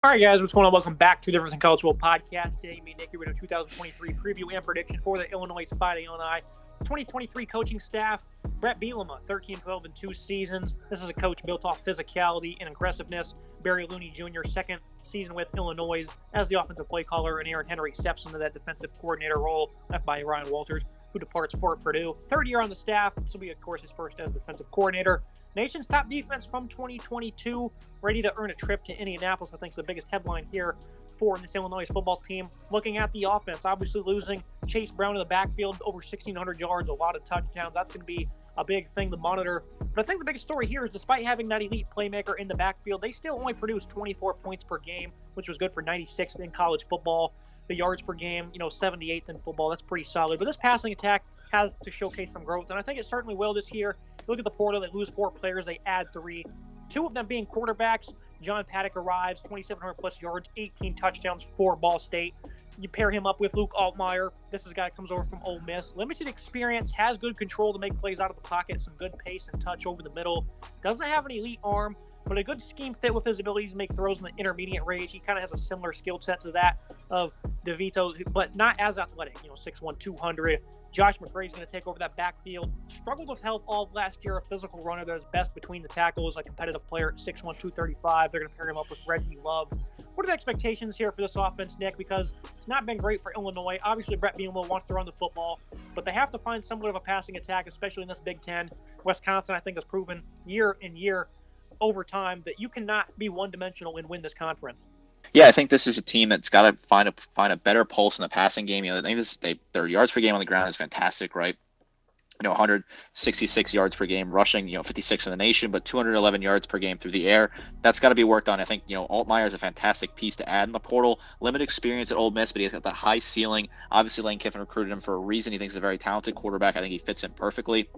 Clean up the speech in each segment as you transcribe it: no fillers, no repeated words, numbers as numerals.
All right, guys, what's going on? Welcome back to the Everything College Football Podcast. Today, me and Nick, we're doing a 2023 preview and prediction for the Illinois Fighting Illini 2023 coaching staff. Brett Bielema, 13-12 in 2 seasons. This is a coach built off physicality and aggressiveness. Barry Looney Jr., second season with Illinois as the offensive play caller, and Aaron Henry steps into that defensive coordinator role left by Ryan Walters, who departs for Purdue. Third year on the staff. This will be, of course, his first as defensive coordinator. Nation's top defense from 2022, ready to earn a trip to Indianapolis. I think is the biggest headline here for this Illinois football team. Looking at the offense, obviously losing Chase Brown in the backfield, over 1,600 yards, a lot of touchdowns. That's going to be a big thing to monitor. But I think the biggest story here is despite having that elite playmaker in the backfield, they still only produced 24 points per game, which was good for 96th in college football. The yards per game, 78th in football. That's pretty solid. But this passing attack has to showcase some growth, and I think it certainly will this year. Look at the portal. They lose 4 players. They add 3. 2 of them being quarterbacks. John Paddock arrives, 2,700-plus yards, 18 touchdowns for Ball State. You pair him up with Luke Altmaier. This is a guy that comes over from Ole Miss. Limited experience, has good control to make plays out of the pocket, some good pace and touch over the middle. Doesn't have an elite arm, but a good scheme fit with his abilities to make throws in the intermediate range. He kind of has a similar skill set to that of DeVito, but not as athletic, 6'1", 200. Josh McCray's going to take over that backfield. Struggled with health all of last year. A physical runner that is best between the tackles, a competitive player at 6'1", 235. They're going to pair him up with Reggie Love. What are the expectations here for this offense, Nick? Because it's not been great for Illinois. Obviously, Brett Bielema wants to run the football, but they have to find somewhat of a passing attack, especially in this Big Ten. Wisconsin, I think, has proven year in year over time that you cannot be one-dimensional and win this conference. Yeah, I think this is a team that's got to find a better pulse in the passing game. I think their yards per game on the ground is fantastic, right? 166 yards per game rushing, 56 in the nation, but 211 yards per game through the air. That's got to be worked on. I think, Altmaier is a fantastic piece to add in the portal. Limited experience at Ole Miss, but he's got that high ceiling. Obviously, Lane Kiffin recruited him for a reason. He thinks he's a very talented quarterback. I think he fits in perfectly.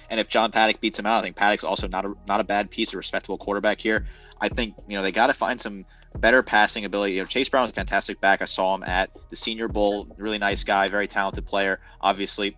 And if John Paddock beats him out, I think Paddock's also not a bad piece, a respectable quarterback here. I think, they got to find some better passing ability. Chase Brown is a fantastic back. I saw him at the Senior Bowl. Really nice guy, very talented player. Obviously,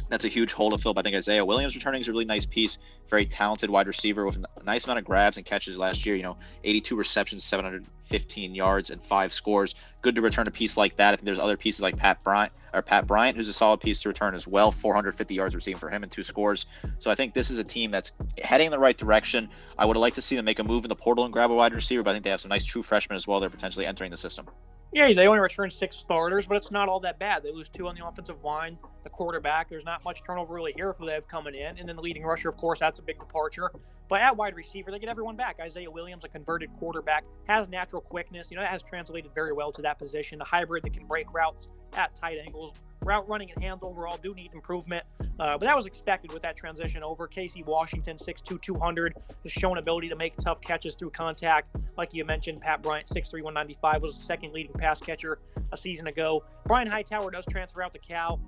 that's a huge hole to fill. But I think Isaiah Williams returning is a really nice piece. Very talented wide receiver with a nice amount of grabs and catches last year. 82 receptions, 715 yards, and 5 scores. Good to return a piece like that. I think there's other pieces like Pat Bryant, who's a solid piece to return as well. 450 yards receiving for him and 2 scores. So I think this is a team that's heading in the right direction. I would like to see them make a move in the portal and grab a wide receiver, but I think they have some nice true freshmen as well. They're potentially entering the system. Yeah, they only returned 6 starters, but it's not all that bad. They lose 2 on the offensive line, the quarterback. There's not much turnover really here for they have coming in. And then the leading rusher, of course, that's a big departure. But at wide receiver, they get everyone back. Isaiah Williams, a converted quarterback, has natural quickness. That has translated very well to that position. A hybrid that can break routes at tight angles. Route running and hands overall do need improvement, but that was expected with that transition over. Casey Washington, 6'2", 200, has shown ability to make tough catches through contact. Like you mentioned, Pat Bryant, 6'3", 195, was the second leading pass catcher a season ago. Brian Hightower does transfer out to Cal.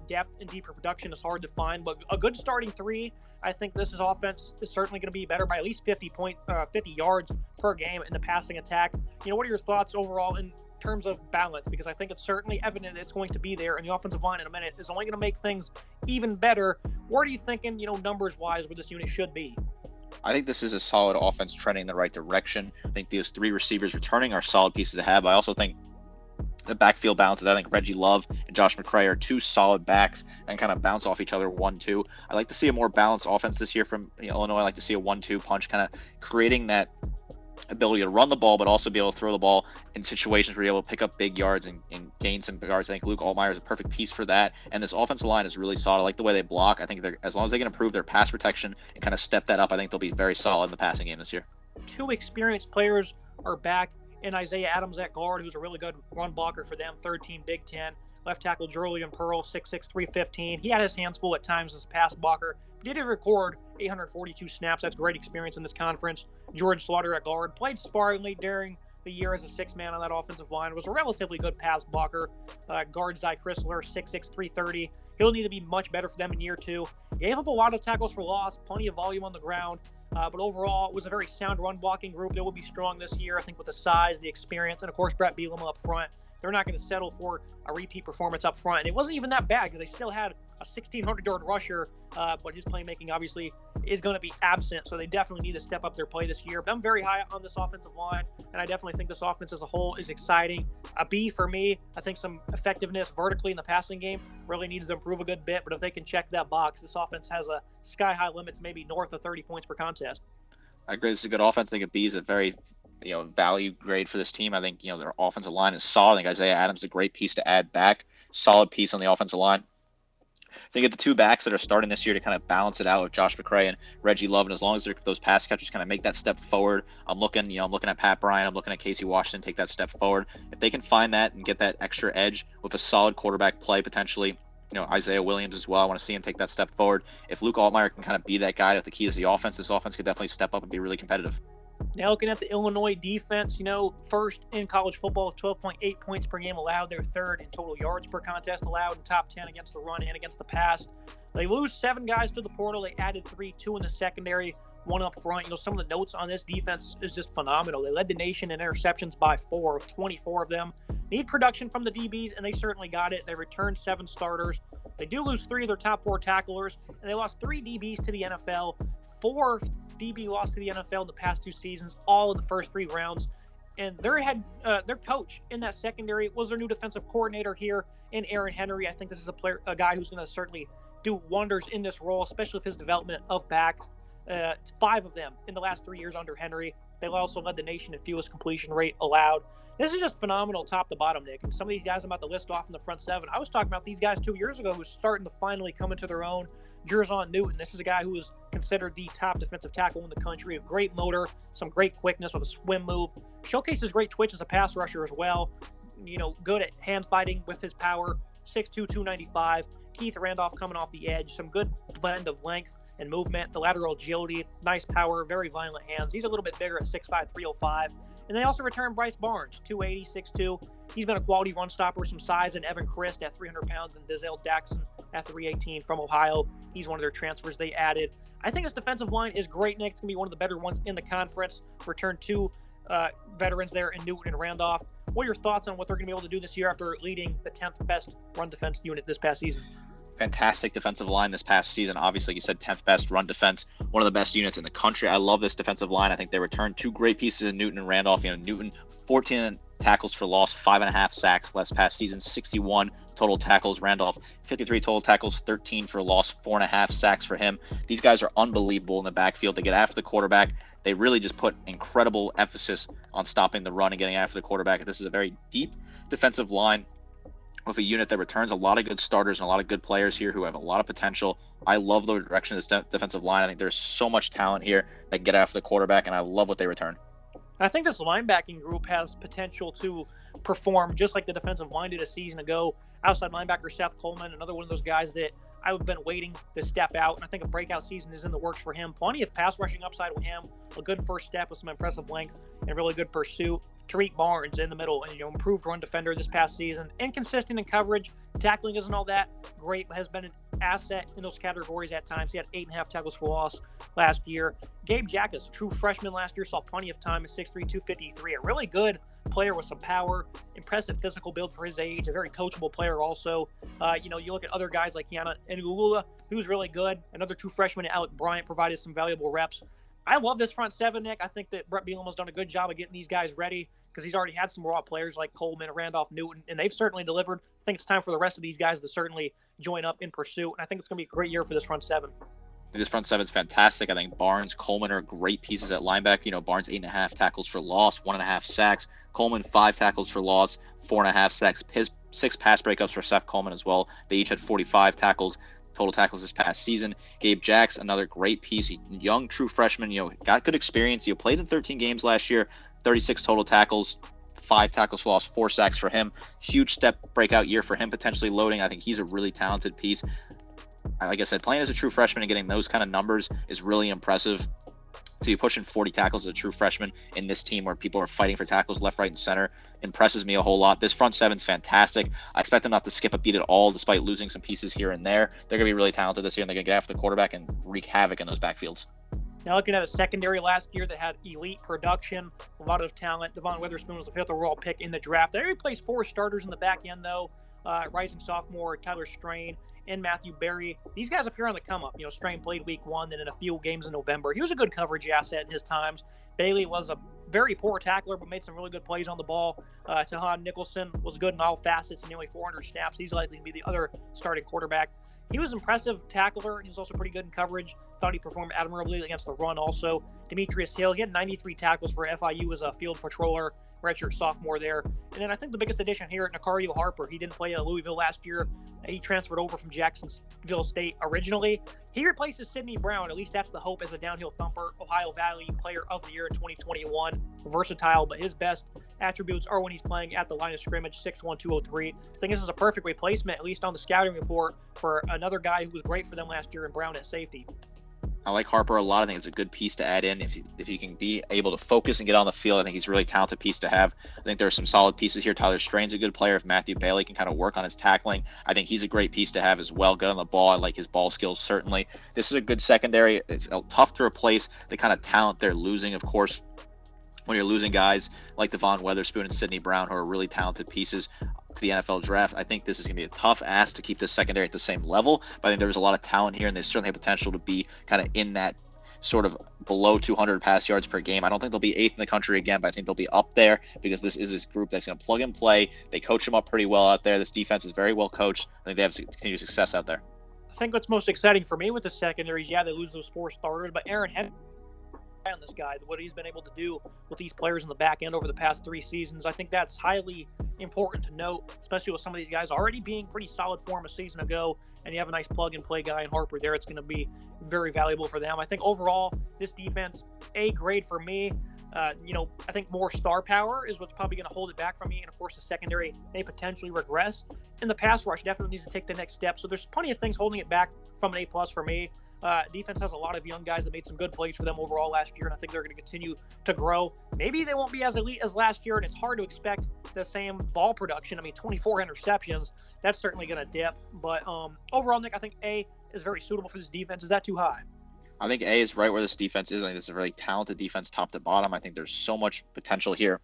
Depth and deeper production is hard to find, but a good starting 3. I think this offense is certainly going to be better by at least 50 yards per game in the passing attack. What are your thoughts overall in terms of balance? Because I think it's certainly evident it's going to be there, and the offensive line in a minute is only going to make things even better. Where are you thinking, numbers-wise, where this unit should be? I think this is a solid offense trending in the right direction. I think those 3 receivers returning are solid pieces to have. I also think the backfield balances. I think Reggie Love and Josh McCray are 2 solid backs and kind of bounce off each other 1-2. I'd like to see a more balanced offense this year from Illinois. I like to see a 1-2 punch, kind of creating that ability to run the ball, but also be able to throw the ball in situations where you're able to pick up big yards and gain some yards. I think Luke Altmaier is a perfect piece for that. And this offensive line is really solid. I like the way they block. I think as long as they can improve their pass protection and kind of step that up, I think they'll be very solid in the passing game this year. 2 experienced players are back in Isaiah Adams at guard, who's a really good run blocker for them, 3rd team Big Ten. Left tackle Julian Pearl, 6'6", 315. He had his hands full at times as a pass blocker. Did record 842 snaps. That's great experience in this conference. George Slaughter at guard. Played sparingly during the year as a 6th man on that offensive line. Was a relatively good pass blocker. Guard Zy Chrysler, 6'6", 330. He'll need to be much better for them in year 2. Gave up a lot of tackles for loss. Plenty of volume on the ground. But overall, it was a very sound run-blocking group. They will be strong this year, I think, with the size, the experience, and, of course, Brett Bielema up front. They're not going to settle for a repeat performance up front. And it wasn't even that bad because they still had a 1,600-yard rusher, but his playmaking obviously is going to be absent, so they definitely need to step up their play this year. But I'm very high on this offensive line, and I definitely think this offense as a whole is exciting. A B for me. I think some effectiveness vertically in the passing game really needs to improve a good bit, but if they can check that box, this offense has a sky-high limits, maybe north of 30 points per contest. I agree. This is a good offense. I think a B is a very, value grade for this team. I think, their offensive line is solid. I think Isaiah Adams is a great piece to add back. Solid piece on the offensive line. They get the two backs that are starting this year to kind of balance it out with Josh McCray and Reggie Love, and as long as those pass catchers kind of make that step forward, I'm looking at Pat Bryant, I'm looking at Casey Washington take that step forward. If they can find that and get that extra edge with a solid quarterback play, potentially, Isaiah Williams as well, I want to see him take that step forward. If Luke Altmaier can kind of be that guy with the key is the offense, this offense could definitely step up and be really competitive. Now looking at the Illinois defense, first in college football with 12.8 points per game allowed. They're third in total yards per contest allowed, and top 10 against the run and against the pass. They lose 7 guys to the portal. They added 3, 2 in the secondary, 1 up front. Some of the notes on this defense is just phenomenal. They led the nation in interceptions by 4, with 24 of them. Need production from the DBs, and they certainly got it. They returned 7 starters. They do lose 3 of their top 4 tacklers, and they lost 3 DBs to the NFL. 4 DB lost to the NFL in the past 2 seasons, all in the first 3 rounds. And their coach in that secondary was their new defensive coordinator here in Aaron Henry. I think this is a guy who's going to certainly do wonders in this role, especially with his development of backs. 5 of them in the last 3 years under Henry. They also led the nation in fewest completion rate allowed. This is just phenomenal top to bottom, Nick. And some of these guys I'm about to list off in the front 7, I was talking about these guys 2 years ago who's starting to finally come into their own. Jerzon Newton, this is a guy who is considered the top defensive tackle in the country. A great motor, some great quickness with a swim move. Showcases great twitch as a pass rusher as well. Good at hand fighting with his power. 6'2", 295. Keith Randolph coming off the edge. Some good blend of length and movement. The lateral agility, nice power, very violent hands. He's a little bit bigger at 6'5", 305. And they also returned Bryce Barnes, 280, 6'2". He's been a quality run stopper, some size, and Evan Christ at 300 pounds, and Dizelle Daxon at 318 from Ohio. He's one of their transfers they added. I think this defensive line is great, Nick. It's going to be one of the better ones in the conference. Return 2 veterans there in Newton and Randolph. What are your thoughts on what they're going to be able to do this year after leading the 10th best run defense unit this past season? Fantastic defensive line this past season. Obviously, you said 10th best run defense, one of the best units in the country. I love this defensive line. I think they returned 2 great pieces in Newton and Randolph. Newton, 14 tackles for loss, 5.5 sacks last past season, 61 total tackles. Randolph, 53 total tackles, 13 for loss, 4.5 sacks for him. These guys are unbelievable in the backfield to get after the quarterback. They really just put incredible emphasis on stopping the run and getting after the quarterback. This is a very deep defensive line with a unit that returns a lot of good starters and a lot of good players here who have a lot of potential. I love the direction of this defensive line. I think there's so much talent here that can get after the quarterback, and I love what they return. I think this linebacking group has potential to perform just like the defensive line did a season ago. Outside linebacker Seth Coleman, another one of those guys that I've been waiting to step out, and I think a breakout season is in the works for him. Plenty of pass rushing upside with him, a good first step with some impressive length and really good pursuit. Tariq Barnes in the middle, and improved run defender this past season. Inconsistent in coverage, tackling isn't all that great, but has been an asset in those categories at times. He had 8.5 tackles for loss last year. Gabe Jackas, true freshman last year, saw plenty of time at 6'3", 253. A really good player with some power, impressive physical build for his age, a very coachable player also. You look at other guys like Yana Ngula, who's really good. Another true freshman, Alec Bryant, provided some valuable reps. I love this front 7, Nick. I think that Brett Bielema's done a good job of getting these guys ready because he's already had some raw players like Coleman, Randolph, Newton, and they've certainly delivered. I think it's time for the rest of these guys to certainly join up in pursuit, and I think it's going to be a great year for this front 7. This front 7 is fantastic. I think Barnes, Coleman are great pieces at linebacker. Barnes, 8.5 tackles for loss, 1.5 sacks. Coleman, 5 tackles for loss, 4.5 sacks. His 6 pass breakups for Seth Coleman as well. They each had 45 total tackles this past season. Gabe Jacks, another great piece. Young, true freshman, got good experience. Played in 13 games last year, 36 total tackles, 5 tackles for loss, 4 sacks for him. Huge step breakout year for him, potentially loading. I think he's a really talented piece. Like I said, playing as a true freshman and getting those kind of numbers is really impressive. So you're pushing 40 tackles as a true freshman in this team where people are fighting for tackles left, right, and center. Impresses me a whole lot. This front 7's fantastic. I expect them not to skip a beat at all despite losing some pieces here and there. They're going to be really talented this year, and they're going to get after the quarterback and wreak havoc in those backfields. Now looking at a secondary last year that had elite production, a lot of talent. Devon Witherspoon was the 5th overall pick in the draft. They replaced 4 starters in the back end, though. Rising sophomore Tyler Strain and Matthew Berry. These guys appear on the come up. Strain played week 1, then in a few games in November. He was a good coverage asset in his times. Bailey was a very poor tackler, but made some really good plays on the ball. Tahan Nicholson was good in all facets, nearly 400 snaps. He's likely to be the other starting quarterback. He was an impressive tackler, and he was also pretty good in coverage. Thought he performed admirably against the run also. Demetrius Hill, he had 93 tackles for FIU as a field patroller, redshirt sophomore there. And then I think the biggest addition here at Nicario Harper. He didn't play at Louisville last year. He transferred over from Jacksonville State originally. He replaces Sidney Brown. At least that's the hope as a downhill thumper. Ohio Valley Player of the Year in 2021. Versatile, but his best attributes are when he's playing at the line of scrimmage, 6'1", 203. I think this is a perfect replacement, at least on the scouting report, for another guy who was great for them last year in Brown at safety. I like Harper a lot. I think it's a good piece to add in. If he can be able to focus and get on the field, I think he's a really talented piece to have. I think there are some solid pieces here. Tyler Strain's a good player. If Matthew Bailey can kind of work on his tackling, I think he's a great piece to have as well. Good on the ball. I like his ball skills, certainly. This is a good secondary. It's tough to replace the kind of talent they're losing, of course. When you're losing guys like Devon Weatherspoon and Sidney Brown, who are really talented pieces to the NFL draft, I think this is going to be a tough ask to keep this secondary at the same level. But I think there's a lot of talent here, and they certainly have potential to be kind of in that sort of below 200 pass yards per game. I don't think they'll be 8th in the country again, but I think they'll be up there because this is this group that's going to plug and play. They coach them up pretty well out there. This defense is very well coached. I think they have continued success out there. I think what's most exciting for me with the secondaries, they lose those 4 starters, but Aaron Henry on this guy, what he's been able to do with these players in the back end over the past 3 seasons. I think that's highly important to note, especially with some of these guys already being pretty solid form a season ago, and you have a nice plug-and-play guy in Harper there. It's going to be very valuable for them. I think overall, this defense, A grade for me. I think more star power is what's probably going to hold it back from me, and of course the secondary may potentially regress. And the pass rush definitely needs to take the next step, so there's plenty of things holding it back from an A+ for me. Defense has a lot of young guys that made some good plays for them overall last year, and I think they're going to continue to grow. Maybe they won't be as elite as last year, and it's hard to expect the same ball production. 24 interceptions, that's certainly going to dip. But overall, Nick, I think A is very suitable for this defense. Is that too high? I think A is right where this defense is. I think this is a really talented defense top to bottom. I think there's so much potential here.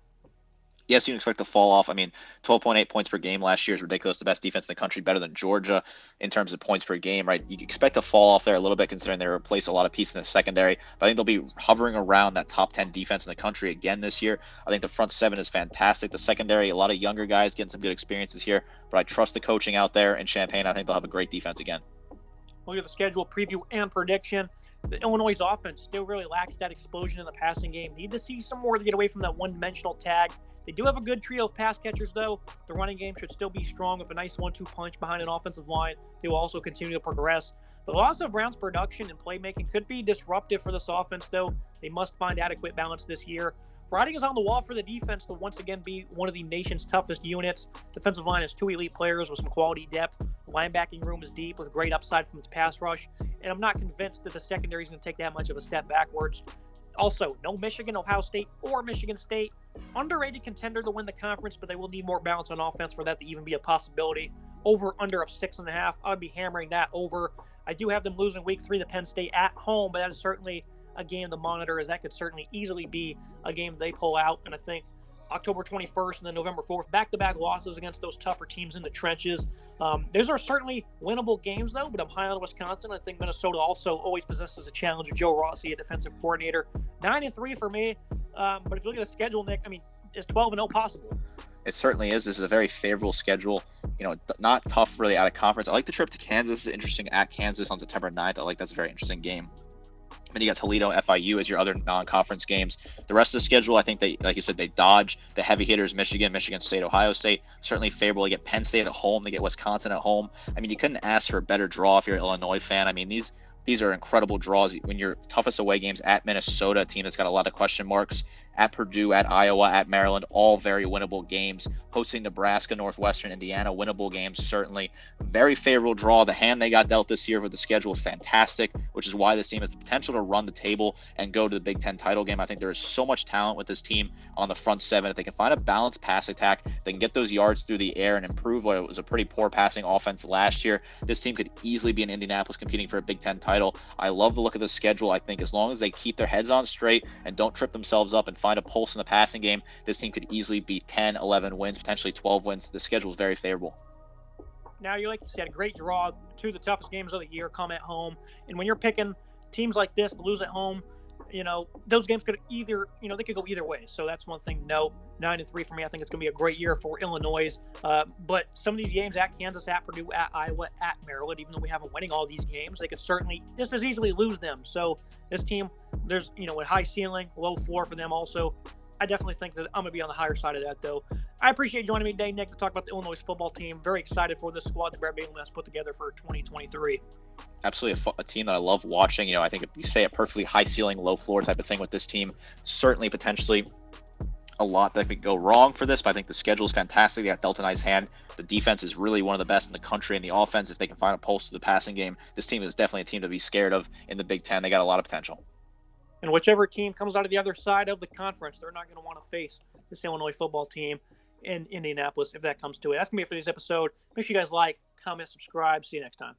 Yes, you can expect to fall off. 12.8 points per game last year is ridiculous. The best defense in the country, better than Georgia in terms of points per game, right? You expect to fall off there a little bit considering they replace a lot of pieces in the secondary. But I think they'll be hovering around that top 10 defense in the country again this year. I think the front 7 is fantastic. The secondary, a lot of younger guys getting some good experiences here. But I trust the coaching out there in Champaign. I think they'll have a great defense again. Look at the schedule preview and prediction. The Illinois' offense still really lacks that explosion in the passing game. Need to see some more to get away from that one-dimensional tag. They do have a good trio of pass catchers, though. The running game should still be strong with a nice 1-2 punch behind an offensive line. They will also continue to progress. The loss of Brown's production and playmaking could be disruptive for this offense, though. They must find adequate balance this year. Writing is on the wall for the defense to once again be one of the nation's toughest units. Defensive line has 2 elite players with some quality depth. The linebacking room is deep with great upside from its pass rush. And I'm not convinced that the secondary is going to take that much of a step backwards. Also, no Michigan, Ohio State, or Michigan State. Underrated contender to win the conference, but they will need more balance on offense for that to even be a possibility. Over/under of 6.5. I would be hammering that over. I do have them losing week 3 to Penn State at home, but that is certainly a game to monitor, as that could certainly easily be a game they pull out. And I think October 21st and then November 4th, back-to-back losses against those tougher teams in the trenches. Those are certainly winnable games, though, but I'm high on Wisconsin. I think Minnesota also always possesses a challenge of Joe Rossi, a defensive coordinator. 9-3 for me. But if you look at the schedule, Nick, is 12-0 possible? It certainly is. This is a very favorable schedule. Not tough really out of conference. I like the trip to Kansas. It's interesting at Kansas on September 9th. I like that's a very interesting game. And you got Toledo, FIU as your other non-conference games. The rest of the schedule, I think they, like you said, they dodge the heavy hitters: Michigan, Michigan State, Ohio State. Certainly favorable. They get Penn State at home. They get Wisconsin at home. You couldn't ask for a better draw if you're an Illinois fan. These are incredible draws. When your toughest away games at Minnesota, a team that's got a lot of question marks, at Purdue, at Iowa, at Maryland, all very winnable games. Hosting Nebraska, Northwestern, Indiana, winnable games, certainly. Very favorable draw. The hand they got dealt this year with the schedule is fantastic, which is why this team has the potential to run the table and go to the Big Ten title game. I think there is so much talent with this team on the front 7. If they can find a balanced pass attack, they can get those yards through the air and improve what was a pretty poor passing offense last year. This team could easily be in Indianapolis competing for a Big Ten title. I love the look of the schedule. I think as long as they keep their heads on straight and don't trip themselves up and find a pulse in the passing game, this team could easily be 10, 11 wins, potentially 12 wins. The schedule is very favorable. Now, you like you said, a great draw. Two of the toughest games of the year come at home. And when you're picking teams like this to lose at home, those games could either, they could go either way. So that's one thing to note. 9-3 for me. I think it's going to be a great year for Illinois. But some of these games at Kansas, at Purdue, at Iowa, at Maryland, even though we haven't winning all these games, they could certainly just as easily lose them. So this team, there's, a high ceiling, low floor for them also. I definitely think that I'm going to be on the higher side of that, though. I appreciate you joining me today, Nick, to talk about the Illinois football team. Very excited for this squad that Brett Bielema has put together for 2023. Absolutely a team that I love watching. I think if you say a perfectly high ceiling, low floor type of thing with this team, certainly potentially a lot that could go wrong for this, but I think the schedule is fantastic. They got dealt a nice hand. The defense is really one of the best in the country, and the offense, if they can find a pulse to the passing game, this team is definitely a team to be scared of in the Big Ten. They got a lot of potential. And whichever team comes out of the other side of the conference, they're not going to want to face this Illinois football team in Indianapolis if that comes to it. That's going to be it for this episode. Make sure you guys like, comment, subscribe. See you next time.